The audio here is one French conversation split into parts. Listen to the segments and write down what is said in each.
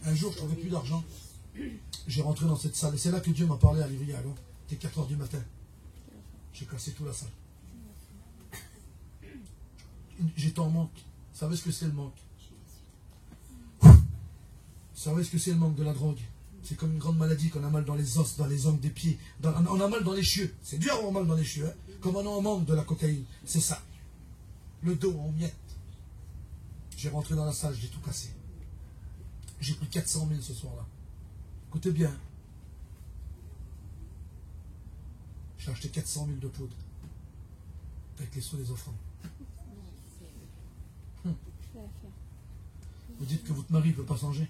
Un jour, je ne trouvais plus d'argent. J'ai rentré dans cette salle. Et c'est là que Dieu m'a parlé à Livry. C'était 4 h du matin. J'ai cassé toute la salle. J'étais en manque. Vous savez ce que c'est le manque? Vous savez ce que c'est le manque de la drogue? C'est comme une grande maladie qu'on a mal dans les os, dans les ongles des pieds. On a mal dans les cheveux. C'est dur d'avoir mal dans les cheveux. Hein? Comme on a en manque de la cocaïne. C'est ça. Le dos en miettes. J'ai rentré dans la salle, j'ai tout cassé. J'ai pris 400 000 ce soir-là. Écoutez bien. J'ai acheté 400 000 de poudre. Avec les sous des offrandes. Vous dites que votre mari ne peut pas changer.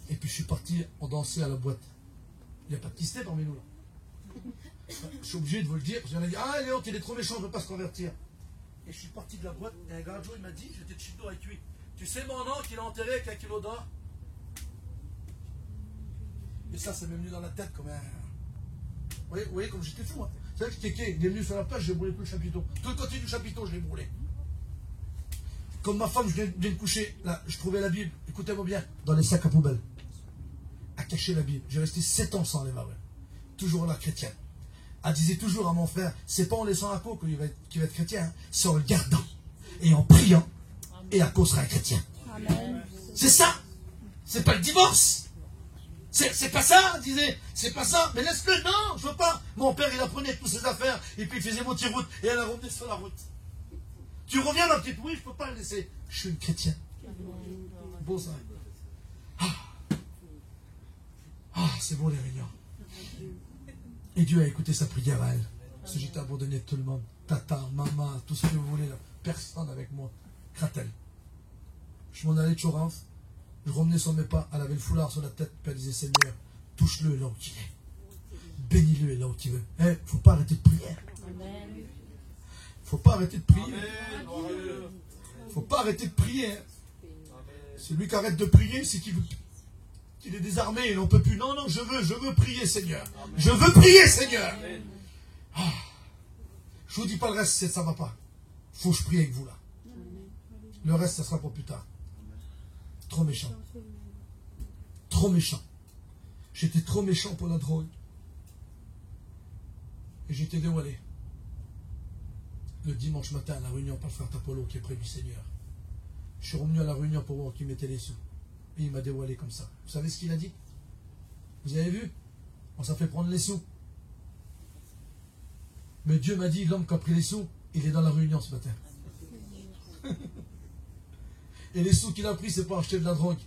Et puis je suis parti en danser à la boîte. Il n'y a pas de pisté parmi nous là. Je suis obligé de vous le dire. J'en ai dit, ah Léon, il est trop méchant, je ne veux pas se convertir. Et je suis parti de la boîte, et un gars, il m'a dit, j'étais de Chido avec lui. Tu sais mon oncle, il est enterré avec 1 kilo d'or. Et ça m'est venu dans la tête comme un... Vous voyez comme j'étais fou. Hein. C'est vrai que Kéké, il est venu sur la plage, j'ai brûlé tout le chapiteau. Tout le côté du chapiteau, je l'ai brûlé. Comme ma femme, je viens de coucher, là, je trouvais la Bible, écoutez-moi bien, dans les sacs à poubelle. À cacher la Bible. J'ai resté 7 ans sans les marrer. Toujours là, chrétienne. Elle disait toujours à mon frère, c'est pas en laissant un pot qu'il va être chrétien, hein. C'est en le gardant et en priant, et Akko sera un chrétien. C'est ça. C'est pas le divorce. C'est pas ça, elle disait. C'est pas ça. Mais laisse-le, non, je veux pas. Mon père, il apprenait toutes ses affaires, et puis il faisait moitié-route, et elle a revenue sur la route. Tu reviens dans le petit oui, je peux pas le laisser. Je suis une chrétienne. Beau ça. C'est beau les réunions. Et Dieu a écouté sa prière à elle. Parce que j'étais abandonné de tout le monde. Tata, maman, tout ce que vous voulez là. Personne avec moi. Kratel. Je m'en allais de Chorinf. Je revenais sur mes pas. Elle avait le foulard sur la tête. Puis elle disait, Seigneur, touche-le là où il est. Bénis-le là où il veut. Faut pas arrêter de prier. Faut pas arrêter de prier. Faut pas arrêter de prier. Celui qui arrête de prier, c'est qu'il est désarmé, il n'en peut plus. Non, non, je veux prier, Seigneur. Je veux prier, Seigneur. Je vous dis pas le reste, ça va pas. Faut que je prie avec vous là. Le reste, ça sera pour plus tard. Trop méchant. Trop méchant. J'étais trop méchant pour la drogue. Et j'étais dévoilé. Le dimanche matin à la réunion par le frère Tapolo qui est près du Seigneur. Je suis revenu à la réunion pour voir qui mettait les sous. Et il m'a dévoilé comme ça. Vous savez ce qu'il a dit? Vous avez vu? On s'en fait prendre les sous. Mais Dieu m'a dit, l'homme qui a pris les sous, il est dans la réunion ce matin. Et les sous qu'il a pris, c'est pour acheter de la drogue.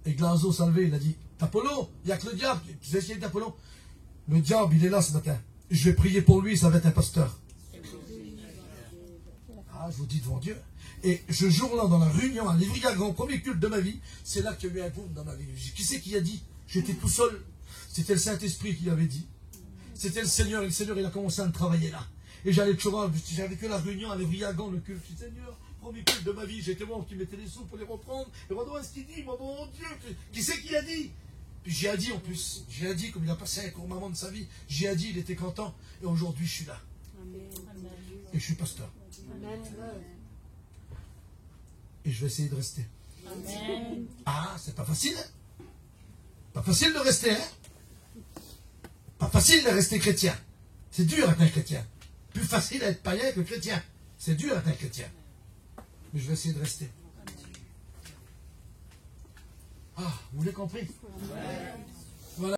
Et Glanzo s'est levé, il a dit, Tapolo, il n'y a que le diable. Tu sais ce qu'il dit, Tapolo? Le diable, il est là ce matin. Je vais prier pour lui, ça va être un pasteur. Je vous dis devant Dieu. Et ce jour-là, dans la réunion, à Livry-Gargan, premier culte de ma vie, c'est là qu'il y a eu un boom dans ma vie. Qui c'est qui a dit? J'étais tout seul. C'était le Saint-Esprit qui avait dit. C'était le Seigneur, et le Seigneur, il a commencé à me travailler là. Et j'allais toujours, j'avais que la réunion à Livry-Gargan, le culte. Je dis, Seigneur, premier culte de ma vie, j'étais moi qui mettais les sous pour les reprendre. Et voilà ce qu'il dit, mon Dieu, qui c'est qui a dit? Puis j'ai dit en plus, j'ai dit, comme il a passé un court moment de sa vie, j'ai dit, il était content. Et aujourd'hui, je suis là. Et je suis pasteur. Et je vais essayer de rester. Amen. C'est pas facile. Hein? Pas facile de rester, hein? Pas facile de rester chrétien. C'est dur d'être un chrétien. Plus facile d'être païen que chrétien. C'est dur d'être un chrétien. Mais je vais essayer de rester. Vous l'avez compris?